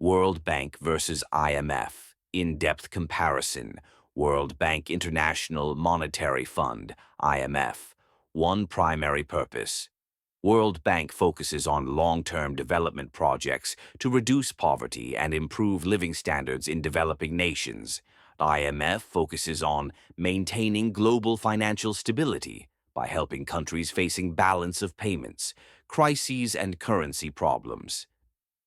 World Bank versus IMF, in-depth comparison, World Bank International Monetary Fund, IMF, one primary purpose. World Bank focuses on long-term development projects to reduce poverty and improve living standards in developing nations. IMF focuses on maintaining global financial stability by helping countries facing balance of payments, crises, and currency problems.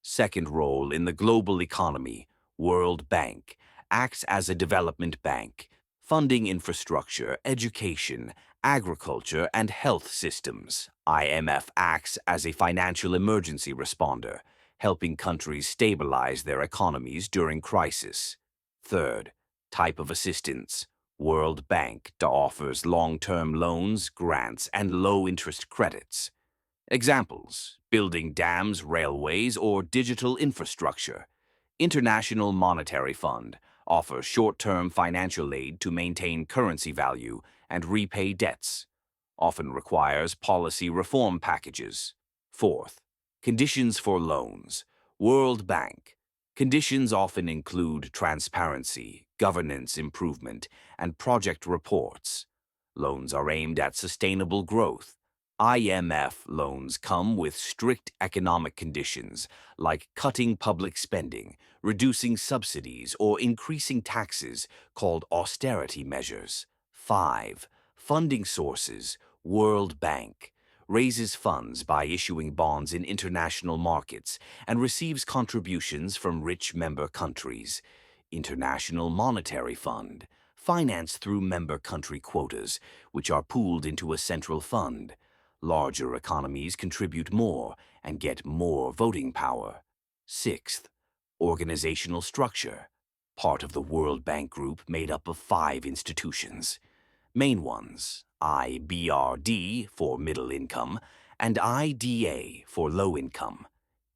Second role in the global economy, World Bank acts as a development bank, funding infrastructure, education, agriculture, and health systems. IMF acts as a financial emergency responder, helping countries stabilize their economies during crisis. Third, type of assistance. World Bank offers long-term loans, grants, and low-interest credits. Examples: building dams, railways, or digital infrastructure. International Monetary Fund offers short-term financial aid to maintain currency value and repay debts. Often requires policy reform packages. Fourth, conditions for loans. World Bank. Conditions often include transparency, governance improvement, and project reports. Loans are aimed at sustainable growth. IMF loans come with strict economic conditions, like cutting public spending, reducing subsidies, or increasing taxes, called austerity measures. 5. Funding sources. World Bank raises funds by issuing bonds in international markets and receives contributions from rich member countries. International Monetary Fund, financed through member country quotas, which are pooled into a central fund. Larger economies contribute more and get more voting power. Sixth, organizational structure. Part of the World Bank Group made up of 5 institutions. Main ones: IBRD for middle income and IDA for low income.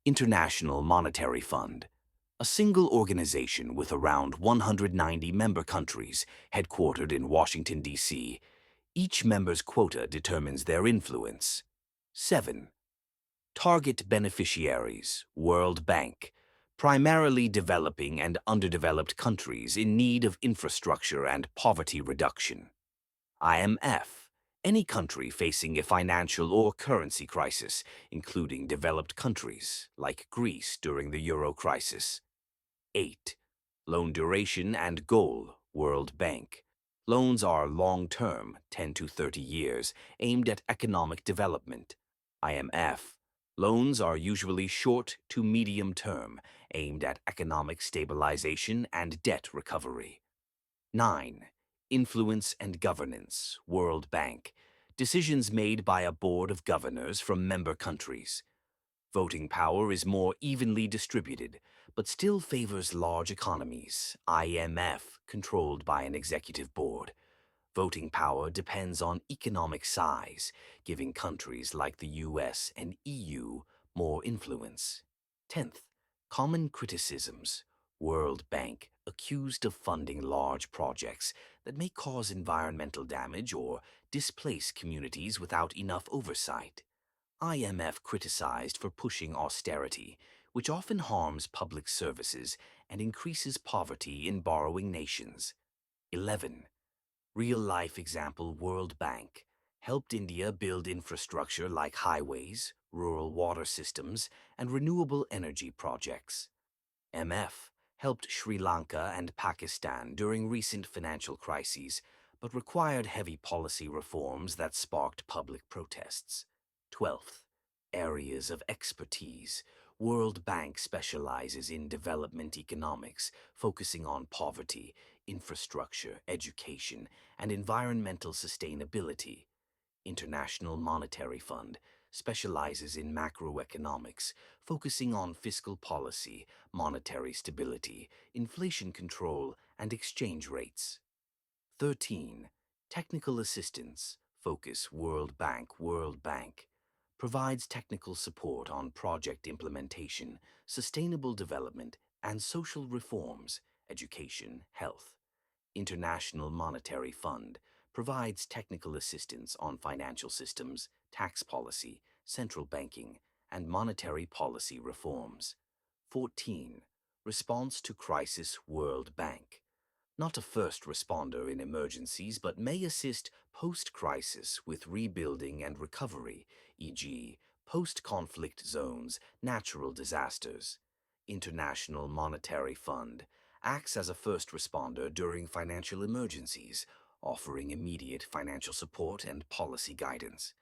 International Monetary Fund, a single organization with around 190 member countries, headquartered in Washington, D.C. Each member's quota determines their influence. 7. Target beneficiaries, World Bank, primarily developing and underdeveloped countries in need of infrastructure and poverty reduction. IMF, any country facing a financial or currency crisis, including developed countries, like Greece during the Euro crisis. 8. Loan duration and goal, World Bank. Loans are long-term, 10 to 30 years, aimed at economic development. IMF. Loans are usually short to medium-term, aimed at economic stabilization and debt recovery. 9. Influence and governance, World Bank. Decisions made by a board of governors from member countries. Voting power is more evenly distributed, but still favors large economies, IMF, controlled by an executive board. Voting power depends on economic size, giving countries like the US and EU more influence. 10th, common criticisms. World Bank, accused of funding large projects that may cause environmental damage or displace communities without enough oversight. IMF criticized for pushing austerity, which often harms public services and increases poverty in borrowing nations. 11. Real-life example: World Bank helped India build infrastructure like highways, rural water systems, and renewable energy projects. MF helped Sri Lanka and Pakistan during recent financial crises, but required heavy policy reforms that sparked public protests. 12th, areas of expertise. World Bank specializes in development economics, focusing on poverty, infrastructure, education, and environmental sustainability. International Monetary Fund specializes in macroeconomics, focusing on fiscal policy, monetary stability, inflation control, and exchange rates. 13. Technical assistance. Focus: World Bank. World Bank provides technical support on project implementation, sustainable development, and social reforms, education, health. International Monetary Fund provides technical assistance on financial systems, tax policy, central banking, and monetary policy reforms. 14. Response to crisis World Bank. Not a first responder in emergencies, but may assist post-crisis with rebuilding and recovery, e.g., post-conflict zones, natural disasters. International Monetary Fund acts as a first responder during financial emergencies, offering immediate financial support and policy guidance.